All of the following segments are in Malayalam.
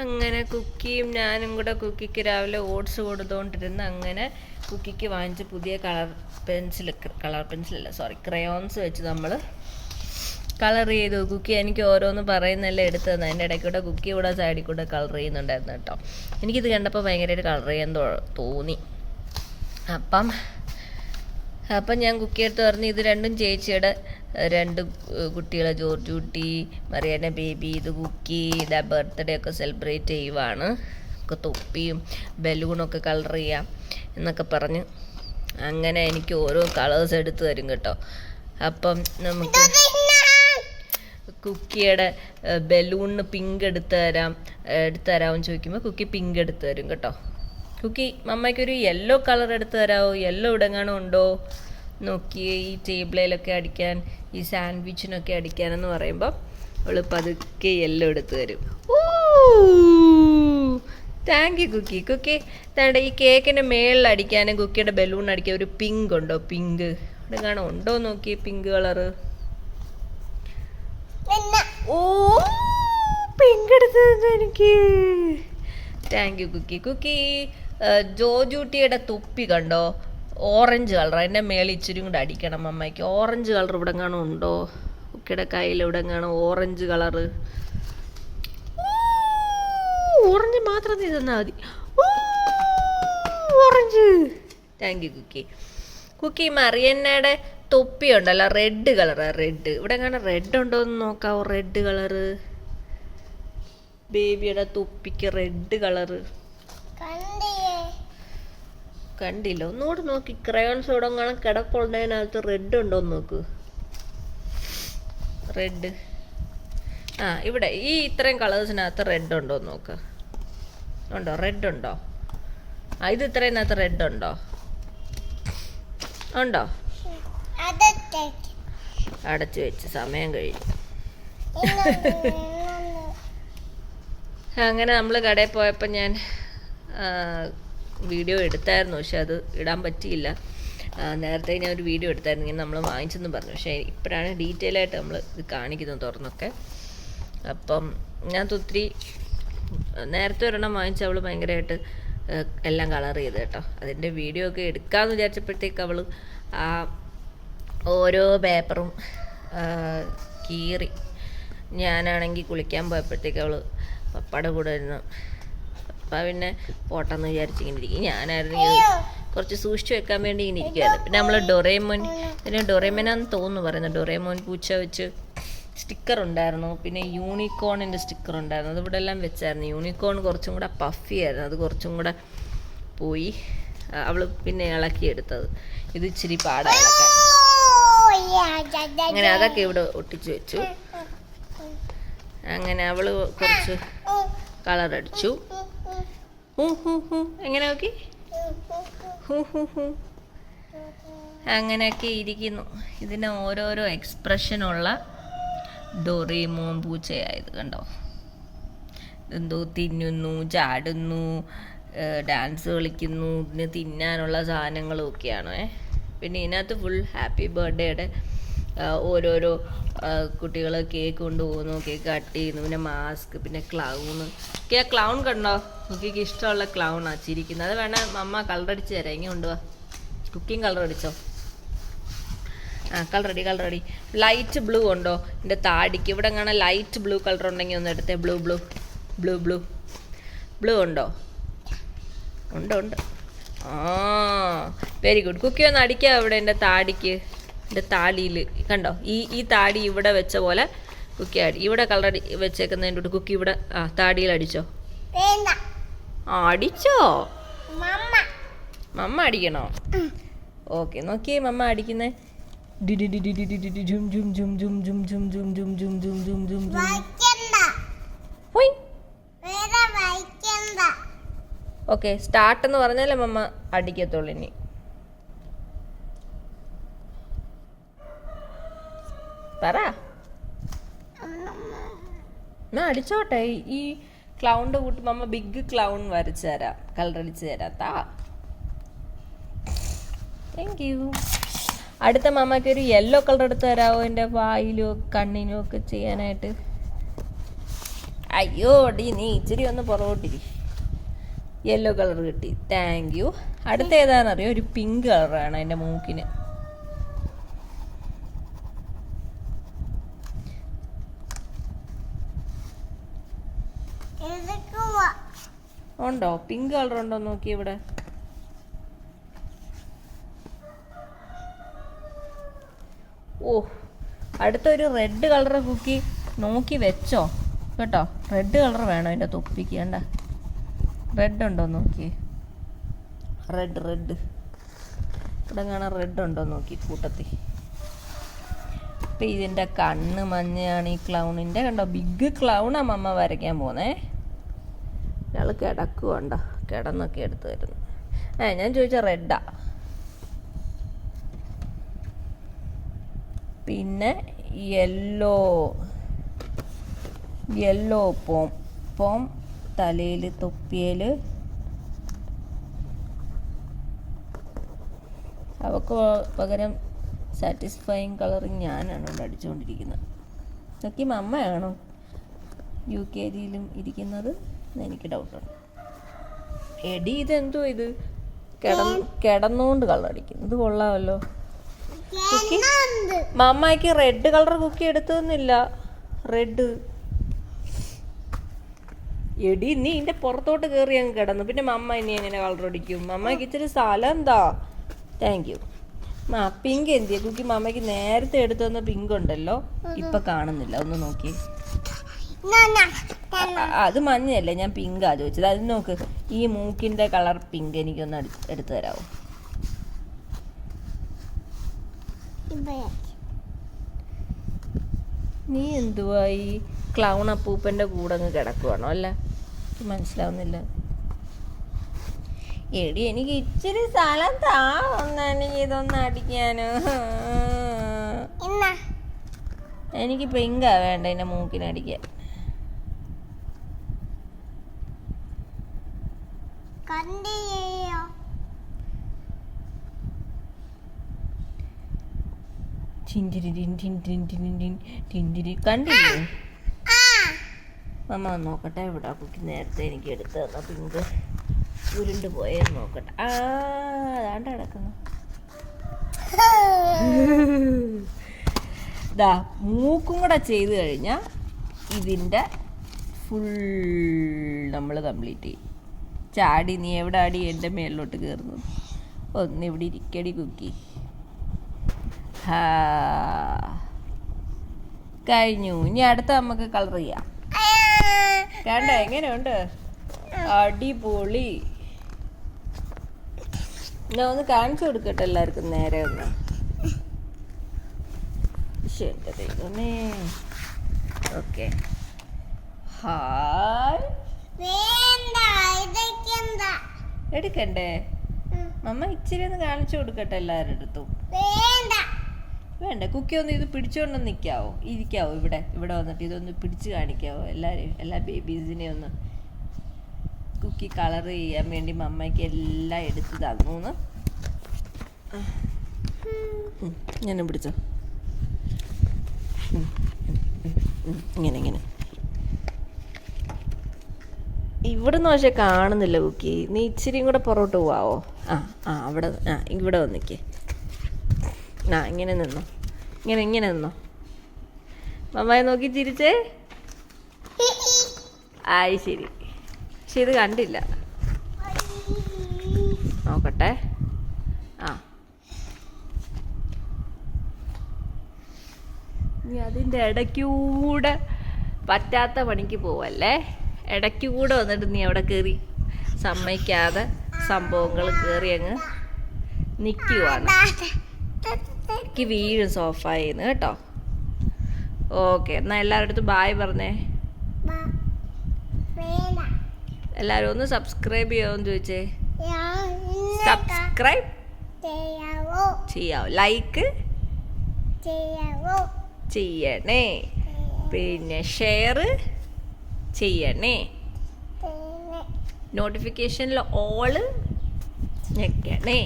അങ്ങനെ കുക്കിയും ഞാനും കൂടെ കുക്കിക്ക് രാവിലെ ഓട്സ് കൊടുത്തുകൊണ്ടിരുന്ന് അങ്ങനെ കുക്കിക്ക് വാങ്ങിച്ച് പുതിയ കളർ പെൻസിലല്ല ക്രയോൺസ് വെച്ച് നമ്മൾ കളർ ചെയ്തു. കുക്കി എനിക്ക് ഓരോന്ന് പറയുന്നതെല്ലാം എടുത്തു തന്നെ. അതിൻ്റെ ഇടയ്ക്കൂടെ കുക്കി ഇവിടെ സൈഡിൽ കൂടെ കളർ ചെയ്യുന്നുണ്ടായിരുന്നു കേട്ടോ. എനിക്കിത് കണ്ടപ്പോൾ ഭയങ്കരമായിട്ട് കളർ ചെയ്യാൻ തോന്നി. അപ്പം ഞാൻ കുക്കിയെടുത്ത് പറഞ്ഞു ഇത് രണ്ടും ചേച്ചിയുടെ രണ്ട് കുട്ടികളെ, ജോർജ് കുട്ടി, മറിയാന ബേബി, ഇത് കുക്കി, ഇതാ ബർത്ത്ഡേ ഒക്കെ സെലിബ്രേറ്റ് ചെയ്യുവാണ്, ഒക്കെ തൊപ്പിയും ബലൂണൊക്കെ കളർ ചെയ്യാം എന്നൊക്കെ പറഞ്ഞ് അങ്ങനെ എനിക്ക് ഓരോ കളേഴ്സ് എടുത്ത് തരും കേട്ടോ. അപ്പം നമുക്ക് കുക്കിയുടെ ബലൂണിന് പിങ്ക് എടുത്ത് തരാമെന്ന് ചോദിക്കുമ്പോൾ കുക്കി പിങ്ക് എടുത്ത് തരും കേട്ടോ. കുക്കി മമ്മയ്ക്കൊരു യെല്ലോ കളർ എടുത്ത് തരാമോ? യെല്ലോ ഇടങ്ങാനും ഉണ്ടോ നോക്കിയേ, ഈ ടേബിളിലൊക്കെ അടിക്കാൻ, ഈ സാൻഡ്വിച്ചിനൊക്കെ അടിക്കാനെന്ന് പറയുമ്പോൾ അവൾ പതുക്കെ യെല്ലോ എടുത്ത് തരും. ഓ താങ്ക് യു കുക്കി. കുക്കി തേണ്ട ഈ കേക്കിൻ്റെ മേളിൽ അടിക്കാൻ, കുക്കിയുടെ ബലൂൺ അടിക്കാൻ ഒരു പിങ്ക് ഉണ്ടോ? പിങ്ക് ഇടങ്ങാനും ഉണ്ടോ നോക്കി, പിങ്ക് കളറ്. ഓ പിങ്ക് എടുത്ത് എനിക്ക്. Thank you Cookie. കുക്കി ജോജൂട്ടിയുടെ തൊപ്പി കണ്ടോ? ഓറഞ്ച് കളർ, അതിൻ്റെ മേളിൽ ഇച്ചിരി കൂടെ അടിക്കണം അമ്മയ്ക്ക്. ഓറഞ്ച് കളർ ഇവിടെ കാണും ഉണ്ടോ? കുക്കിയുടെ കയ്യിൽ ഇവിടെ കാണും ഓറഞ്ച് കളറ്. ഓറഞ്ച് മാത്രം നീ തന്നാൽ മതി. Orange. Thank you Cookie. Cookie മറിയന്നയുടെ തൊപ്പി ഉണ്ടല്ലോ റെഡ് കളറ്. റെഡ് ഇവിടെ കാണാൻ റെഡ് ഉണ്ടോ എന്ന് നോക്കാവോ? റെഡ് കളറ് ബേബിയുടെ തൊപ്പിക്ക് റെഡ് കളറ് കണ്ടില്ല? ഒന്നുകൂടെ നോക്കി. ക്രയോൺസ് ഇവിടെ കാണാൻ കിടപ്പുള്ളതിനകത്ത് റെഡ് ഉണ്ടോന്ന് നോക്ക്. റെഡ് ഇവിടെ ഈ ഇത്രയും കളേഴ്സിനകത്ത് റെഡ് ഉണ്ടോന്ന് നോക്ക്. ഉണ്ടോ? റെഡ് ഉണ്ടോ? ഇത് ഇത്രയിനകത്ത് റെഡ് ഉണ്ടോ? ഉണ്ടോ? അടച്ചു വെച്ച് സമയം കഴിഞ്ഞു. അങ്ങനെ നമ്മൾ കടയിൽ പോയപ്പോൾ ഞാൻ വീഡിയോ എടുത്തായിരുന്നു, പക്ഷെ അത് ഇടാൻ പറ്റിയില്ല. നേരത്തെ ഞാൻ ഒരു വീഡിയോ എടുത്തായിരുന്നു ഇങ്ങനെ നമ്മൾ വാങ്ങിച്ചെന്ന് പറഞ്ഞു, പക്ഷേ ഇപ്പോഴാണ് ഡീറ്റെയിൽ ആയിട്ട് നമ്മൾ ഇത് കാണിക്കുന്നത് തുറന്നൊക്കെ. അപ്പം ഞാൻ ഒത്തിരി നേരത്തെ ഒരെണ്ണം വാങ്ങിച്ച അവൾ ഭയങ്കരമായിട്ട് എല്ലാം കളർ ചെയ്ത് കേട്ടോ. അതിൻ്റെ വീഡിയോ ഒക്കെ എടുക്കാമെന്ന് വിചാരിച്ചപ്പോഴത്തേക്ക് അവൾ ആ ഓരോ പേപ്പറും കീറി. ഞാനാണെങ്കിൽ കുളിക്കാൻ പോയപ്പോഴത്തേക്ക് അവൾ പപ്പയുടെ കൂടെ ഇരുന്ന് പപ്പ പിന്നെ പോട്ടെന്ന് വിചാരിച്ച് ഇങ്ങനെ ഇരിക്കും. ഞാനായിരുന്നെങ്കിൽ കുറച്ച് സൂക്ഷിച്ച് വെക്കാൻ വേണ്ടി ഇങ്ങനെ ഇരിക്കുമായിരുന്നു. പിന്നെ നമ്മൾ ഡൊറേമോനാന്ന് തോന്നുന്നു പറയുന്നത്, ഡൊറേമോൻ പൂച്ച വെച്ച് സ്റ്റിക്കർ ഉണ്ടായിരുന്നു. പിന്നെ യൂണിക്കോണിൻ്റെ സ്റ്റിക്കർ ഉണ്ടായിരുന്നു, അത് ഇവിടെ എല്ലാം വെച്ചായിരുന്നു. യൂണിക്കോൺ കുറച്ചും കൂടെ പഫി ആയിരുന്നു, അത് കുറച്ചും കൂടെ പോയി. അവൾ പിന്നെ ഇളക്കിയെടുത്തത്. ഇത് ഇച്ചിരി പാടാണ് ഇളക്കാൻ. അങ്ങനെ അതൊക്കെ ഇവിടെ ഒട്ടിച്ച് വെച്ചു. അങ്ങനെ അവൾ കുറച്ച് കളർ അടിച്ചു. എങ്ങനെ നോക്കി? അങ്ങനെയൊക്കെ ഇരിക്കുന്നു. ഇതിന് ഓരോരോ എക്സ്പ്രഷനുള്ള ഡോറേമോൻ പൂച്ചയായത് കണ്ടോ. എന്തോ തിന്നുന്നു, ചാടുന്നു, ഡാൻസ് കളിക്കുന്നു, ഇതിന് തിന്നാനുള്ള സാധനങ്ങളും ഒക്കെയാണ്. പിന്നെ ഇതിനകത്ത് ഫുൾ ഹാപ്പി ബർത്ത്ഡേയുടെ ഓരോരോ കുട്ടികൾ കേക്ക് കൊണ്ടുപോകുന്നു, കേക്ക് കട്ട് ചെയ്യുന്നു, പിന്നെ മാസ്ക്, പിന്നെ ക്ലൗണ്. ആ ക്ലൗൺ കണ്ടോ? കുക്കിക്ക് ഇഷ്ടമുള്ള ക്ലൗണാ ചിരിക്കുന്നത്. അത് വേണേൽ മമ്മ കളറടിച്ച് തരാം. ഇങ്ങനെ കൊണ്ടുപോവാ. കുക്കിങ് കളർ അടിച്ചോ? Colour ready. ലൈറ്റ് ബ്ലൂ ഉണ്ടോ എൻ്റെ താടിക്ക്? ഇവിടെ കാണാൻ ലൈറ്റ് ബ്ലൂ കളർ ഉണ്ടെങ്കിൽ ഒന്ന് എടുത്തേ. ബ്ലൂ ഉണ്ടോ? ഉണ്ട്. Very good. കുക്കി ഒന്ന് അടിക്കാം ഇവിടെ എൻ്റെ താടിക്ക്. എൻ്റെ താടിയിൽ കണ്ടോ? ഈ താടി ഇവിടെ വെച്ച പോലെ കുക്കി ഇവിടെ കളർ വെച്ചേക്കുന്നതിൻ്റെ കൂടെ കുക്കി ഇവിടെ താടിയിൽ അടിച്ചോ? അടിച്ചോ? മമ്മ അടിക്കണോ? ഓക്കെ, നോക്കിയേ മമ്മ അടിക്കുന്നേ. ഓക്കെ, സ്റ്റാർട്ട് എന്ന് പറഞ്ഞാലേ മമ്മ അടിക്കത്തുള്ളൂ. ഇനി പറ. എന്നാ അടിച്ചോട്ടെ. ഈ ക്ലൗണിൻ്റെ കൂട്ടി മമ്മ ബിഗ് ക്ലൗൺ വരച്ചു തരാം, കളറടിച്ച് തരാം. Thank you. അടുത്ത മമ്മയ്ക്ക് ഒരു യെല്ലോ കളർ എടുത്ത് തരാമോ എൻ്റെ വായിലോ കണ്ണിനോ ഒക്കെ ചെയ്യാനായിട്ട്? അയ്യോ ഡി നീ ഇച്ചിരി ഒന്ന് പുറകോട്ടിരി. യെല്ലോ കളർ കിട്ടി, താങ്ക് യു. അടുത്ത ഏതാണെന്നറിയോ? ഒരു പിങ്ക് കളറാണ് എൻ്റെ മൂക്കിന്. ഉണ്ടോ? പിങ്ക് കളർ ഉണ്ടോ നോക്കി ഇവിടെ. ഓ, അടുത്തൊരു റെഡ് കളർ കുക്കി നോക്കി വെച്ചോ കേട്ടോ. റെഡ് കളർ വേണം എൻ്റെ തൊപ്പിക്ക്. കണ്ട റെഡ് ഉണ്ടോ നോക്കി. റെഡ് ഇവിടെ കാണാൻ റെഡ് ഉണ്ടോ നോക്കി കൂട്ടത്തിൽ. അപ്പം ഇതിൻ്റെ കണ്ണ് മഞ്ഞയാണ് ഈ ക്ലൗണിൻ്റെ. കണ്ടോ ബിഗ് ക്ലൗണാണ് മമ്മ വരയ്ക്കാൻ പോകുന്നേ. ഒരാൾ കിടക്കുണ്ടോ, കിടന്നൊക്കെ എടുത്ത് തരുന്നു. ഞാൻ ചോദിച്ച റെഡാ. പിന്നെ യെല്ലോ പോം തലയിൽ തൊപ്പിയിൽ. അവക്ക് പകരം സാറ്റിസ്ഫൈങ് കളറിങ് ഞാനാണ് ഇവിടെ അടിച്ചുകൊണ്ടിരിക്കുന്നത്. നോക്കി മമ്മയാണോ UKGയിലും ഇരിക്കുന്നത് എന്ന് എനിക്ക് ഡൗട്ടുണ്ട്. എടി ഇതെന്തോ ഇത് കിടന്നുകൊണ്ട് കളറടിക്കുന്നു. ഇത് കൊള്ളാമല്ലോ. കുക്കി മമ്മയ്ക്ക് റെഡ് കളർ കുക്കി എടുത്തൊന്നുമില്ല. റെഡ് എടി നീ ഇതിന്റെ പുറത്തോട്ട് കയറി അങ്ങ് കിടന്നു. പിന്നെ മമ്മ ഇനി എങ്ങനെ കളർ അടിക്കും? മമ്മയ്ക്ക് ഇച്ചിരി സ്ഥലം എന്താ. Thank you. പിങ്ക് എന്തിയാ കുക്കി? മമ്മയ്ക്ക് നേരത്തെ എടുത്തു തന്ന പിങ്ക് ഉണ്ടല്ലോ, ഇപ്പൊ കാണുന്നില്ല. ഒന്ന് നോക്കി. അത് മഞ്ഞയല്ലേ, ഞാൻ പിങ്കാ ചോദിച്ചത്. അത് നോക്ക്, ഈ മൂക്കിന്റെ കളർ പിങ്ക് എനിക്കൊന്ന് എടുത്തു തരാമോ? നീ എന്തുവാ ഈ ക്ലൗൺ അപ്പൂപ്പന്റെ കൂടെ അങ്ങ് കിടക്കുവാണോ? അല്ല മനസ്സിലാവുന്നില്ല. എടി എനിക്ക് ഇച്ചിരി സ്ഥലം താ, എനിക്ക് ഇതൊന്ന് അടിക്കാനോ. എനിക്ക് പിങ്കാ വേണ്ട എന്റെ മൂക്കിനടിക്കാൻ. കണ്ടില്ലേ മമ്മ? നോക്കട്ടെ ഇവിടെ കുട്ടി നേരത്തെ എനിക്ക് എടുത്ത് തന്ന പിങ്ക് ഉരുണ്ട് പോയെന്ന് നോക്കട്ടെ. അതാണ്ട് കിടക്കുന്നു. ഇതാ മൂക്കും കൂടെ ചെയ്ത് കഴിഞ്ഞാൽ ഇതിൻ്റെ ഫുൾ നമ്മൾ കംപ്ലീറ്റ് ചെയ്യും. ചാടി നീ എവിടെ ആടി എൻ്റെ മേളിലോട്ട് കയറുന്നത്? ഒന്നിവിടെ ഇരിക്കടി കുക്കി. കഴിഞ്ഞു. ഇനി അടുത്ത നമുക്ക് കളർ ചെയ്യാം. കണ്ട എങ്ങനെയുണ്ട്? അടിപൊളി. ഞാൻ ഒന്ന് കാണിച്ചു കൊടുക്കട്ടെ എല്ലാവർക്കും നേരെ ഒന്ന്. ശരി ദൈവമേ. Okay, hi. എടുക്കണ്ടേ മമ്മ? ഇച്ചിരി ഒന്ന് കാണിച്ചു കൊടുക്കട്ടെ എല്ലാവരുടെ അടുത്തും. വേണ്ട കുക്കി ഒന്ന് ഇത് പിടിച്ചുകൊണ്ട് നിൽക്കാവോ? ഇരിക്കാവോ? ഇവിടെ വന്നിട്ട് ഇതൊന്ന് പിടിച്ച് കാണിക്കാവോ എല്ലാ ബേബീസിനെ ഒന്ന്? കുക്കി കളർ ചെയ്യാൻ വേണ്ടി മമ്മയ്ക്ക് എല്ലാം എടുത്ത് തന്നു. ഇങ്ങനെ പിടിച്ചോ, ഇങ്ങനെ. ഇവിടുന്ന് പക്ഷെ കാണുന്നില്ല കുക്കി. നീ ഇച്ചിരിയും കൂടെ പുറകോട്ട് പോവാവോ? അവിടെ ഇവിടെ വന്നിക്കേ. ഇങ്ങനെ നിന്നോ, ഇങ്ങനെ നിന്നോ. മമ്മയെ നോക്കി ചിരിച്ചേ. ആയി ശരി. പക്ഷെ ഇത് കണ്ടില്ല. നോക്കട്ടെ. നീ അതിൻ്റെ ഇടയ്ക്കൂടെ പറ്റാത്ത പണിക്ക് പോവല്ലേ. ഇടയ്ക്കൂടെ വന്നിട്ട് നീ അവിടെ കയറി സമ്മതിക്കാതെ സംഭവങ്ങൾ കയറി അങ്ങ് നിൽക്കുവാണ്. എനിക്ക് വീഴും സോഫായിന്ന് കേട്ടോ. ഓക്കെ, എന്നാൽ എല്ലാവരുടെ അടുത്തും ബായ് പറഞ്ഞേ. എല്ലാവരും ഒന്ന് സബ്സ്ക്രൈബ് ചെയ്യാമെന്ന് ചോദിച്ചേ. സബ്സ്ക്രൈബ് ചെയ്യാവോ? ലൈക്ക് ചെയ്യണേ. പിന്നെ ഷെയർ ചെയ്യണേ. നോട്ടിഫിക്കേഷനിൽ ഓള് ഞെക്കണേ.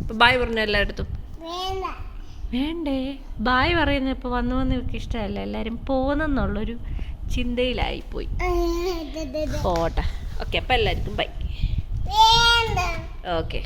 ഇപ്പം ബായ് പറഞ്ഞു എല്ലായിടത്തും. വേണ്ടേ? ബായ് പറയുന്നത് ഇപ്പോൾ വന്ന് ഇവർക്ക് ഇഷ്ടമല്ല. എല്ലാവരും പോകുന്നെന്നുള്ളൊരു ചിന്തയിലായിപ്പോയി. പോട്ടെ. ഓക്കെ, അപ്പം എല്ലാവർക്കും ബൈ. ഓക്കെ.